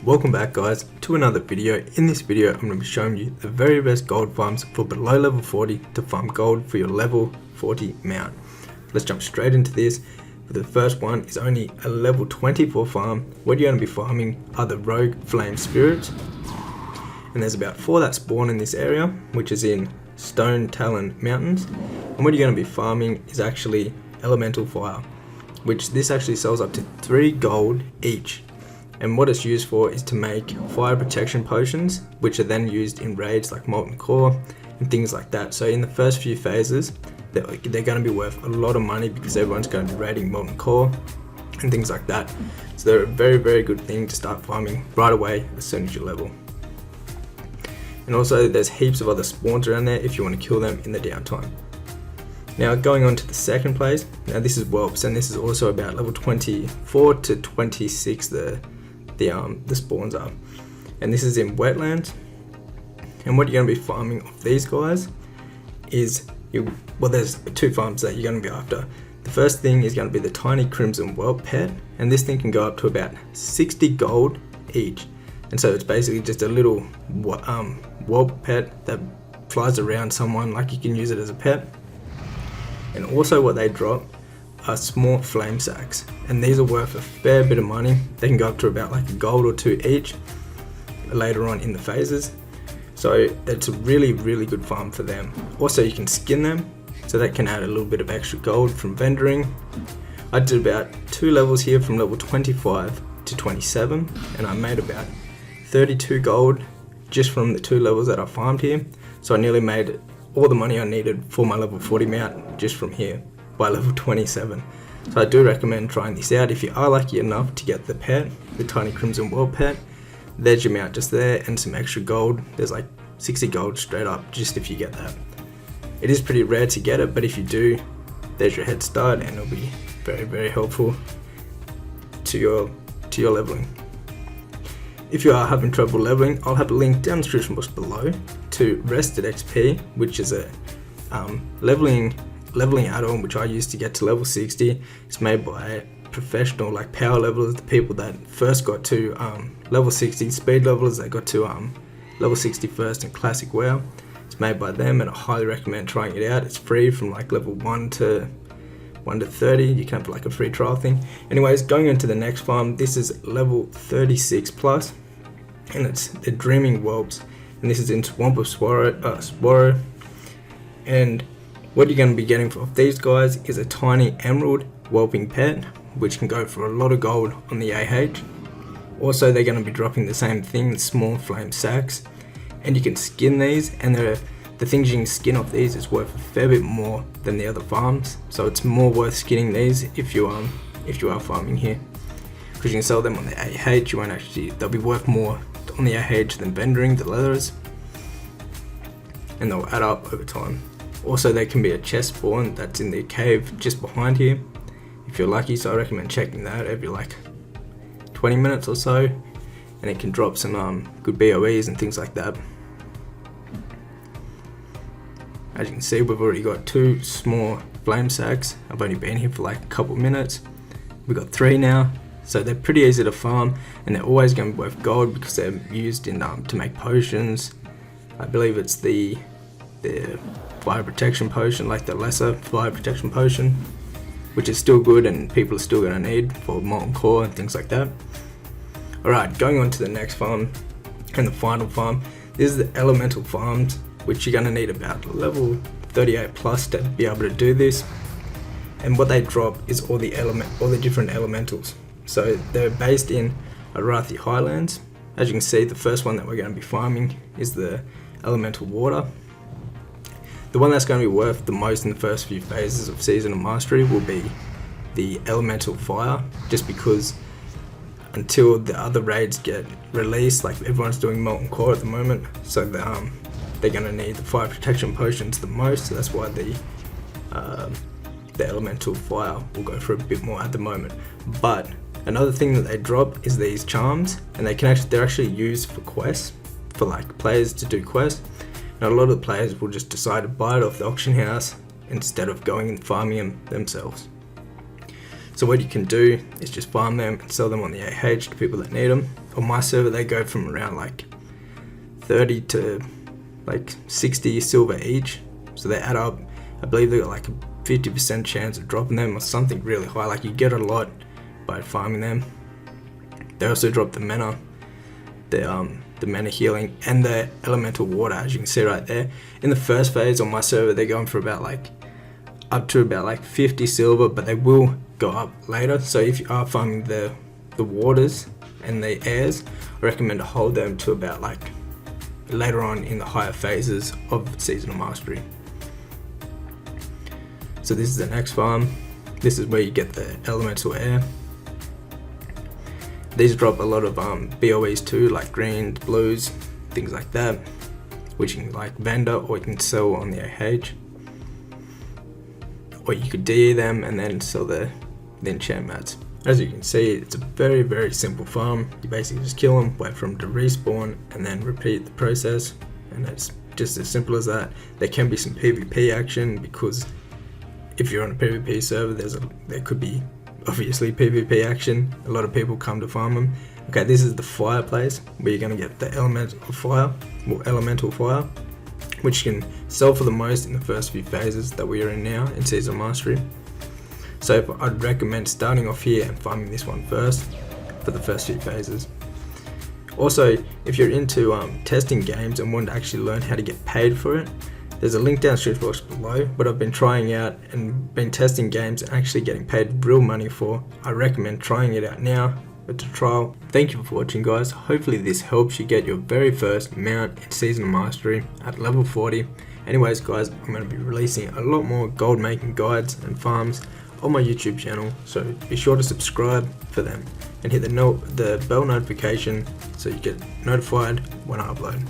Welcome back guys to another video. In this video I'm going to be showing you the very best gold farms for below level 40 to farm gold for your level 40 mount. Let's jump straight into this. The first one is only a level 24 farm. What you're going to be farming are the rogue Flame Spirits, and there's about 4 that spawn in this area, which is in Stonetalon mountains. And what you're going to be farming is actually elemental fire, which this actually sells up to 3 gold each. And what it's used for is to make fire protection potions, which are then used in raids like Molten Core and things like that. So in the first few phases, they're going to be worth a lot of money because everyone's going to be raiding Molten Core and things like that. So they're a very, very good thing to start farming right away as soon as you level. And also there's heaps of other spawns around there if you want to kill them in the downtime. Now going on to the second place, now this is Whelps, and this is also about level 24 to 26 the spawns are, and this is in Wetlands. And what you're going to be farming of these guys is, there's 2 farms that you're going to be after. The first thing is going to be the Tiny Crisom Whelp pet, and this thing can go up to about 60 gold each. And so it's basically just a little whelp pet that flies around someone, like you can use it as a pet. And also what they drop are Small Flame Sacs, and these are worth a fair bit of money. They can go up to about like a gold or 2 each later on in the phases, so it's a really, really good farm for them. Also you can skin them, so that can add a little bit of extra gold from vendoring. I did about 2 levels here from level 25 to 27, and I made about 32 gold just from the 2 levels that I farmed here. So I nearly made all the money I needed for my level 40 mount just from here by level 27. So I do recommend trying this out if you are lucky enough to get the pet, the Tiny Crisom Whelp pet. There's your mount just there and some extra gold. There's like 60 gold straight up just if you get that. It is pretty rare to get it, but if you do, there's your head start, and it'll be very, very helpful to your leveling. If you are having trouble leveling, I'll have a link down in the description box below to Rested XP, which is a leveling add-on which I used to get to level 60. It's made by professional like power levelers, the people that first got to level 60, speed levelers that got to level 60 first in classic WoW. It's made by them, and I highly recommend trying it out. It's free from like level 1 to 30. You can have like a free trial thing. Anyways, going into the next farm, this is level 36 plus, and it's the Dreaming Whelps, and this is in Swamp of Swarrow. And what you're going to be getting for these guys is a Tiny Emerald Whelping pet, which can go for a lot of gold on the AH. Also, they're going to be dropping the same thing, the Small Flame Sacs, and you can skin these, and the things you can skin off these is worth a fair bit more than the other farms. So it's more worth skinning these if you are farming here, because you can sell them on the AH. They'll be worth more on the AH than vendoring the leathers, and they'll add up over time. Also, there can be a chest spawn that's in the cave just behind here if you're lucky, so I recommend checking that every like 20 minutes or so, and it can drop some good BOEs and things like that. As you can see, we've already got 2 small flame sacs. I've only been here for like a couple minutes. We've got 3 now, so they're pretty easy to farm, and they're always going to be worth gold because they're used in to make potions. I believe it's the fire protection potion, like the lesser fire protection potion, which is still good and people are still going to need for Molten Core and things like that. Alright, going on to the next farm and the final farm. This is the elemental farms, which you're going to need about level 38 plus to be able to do this. And what they drop is all the different elementals. So they're based in Arthi Highlands. As you can see, the first one that we're going to be farming is the elemental water. The one that's going to be worth the most in the first few phases of Season of Mastery will be the elemental fire, just because until the other raids get released, like everyone's doing Molten Core at the moment, so they're going to need the fire protection potions the most. So that's why the elemental fire will go for a bit more at the moment. But another thing that they drop is these charms, and they're actually used for quests, for like players to do quests. Now a lot of the players will just decide to buy it off the auction house instead of going and farming them themselves. So what you can do is just farm them and sell them on the AH to people that need them. On my server they go from around like 30 to like 60 silver each, so they add up. I believe they got like a 50% chance of dropping them or something really high, like you get a lot by farming them. They also drop the mana, the mana healing and the elemental water, as you can see right there. In the first phase on my server they're going for about like up to about like 50 silver, but they will go up later. So if you are farming the waters and the airs, I recommend to hold them to about like later on in the higher phases of seasonal mastery. So this is the next farm. This is where you get the elemental air. These drop a lot of BOEs too, like greens, blues, things like that, which you can like vendor or you can sell on the AH. Or you could DE them and then sell the enchant mats. As you can see, it's a very, very simple farm. You basically just kill them, wait for them to respawn, and then repeat the process. And it's just as simple as that. There can be some PvP action, because if you're on a PvP server, there could be obviously PvP action. A lot of people come to farm them. Okay, this is the Fireplace, where you're going to get the elemental fire, which you can sell for the most in the first few phases that we are in now in Season Mastery. So I'd recommend starting off here and farming this one first for the first few phases. Also, if you're into testing games and want to actually learn how to get paid for it, there's a link down the description box below. But I've been trying out and been testing games and actually getting paid real money for. I recommend trying it out now. It's a trial. Thank you for watching, guys. Hopefully this helps you get your very first mount in Seasonal Mastery at level 40. Anyways guys, I'm going to be releasing a lot more gold making guides and farms on my YouTube channel, so be sure to subscribe for them and hit the bell notification so you get notified when I upload.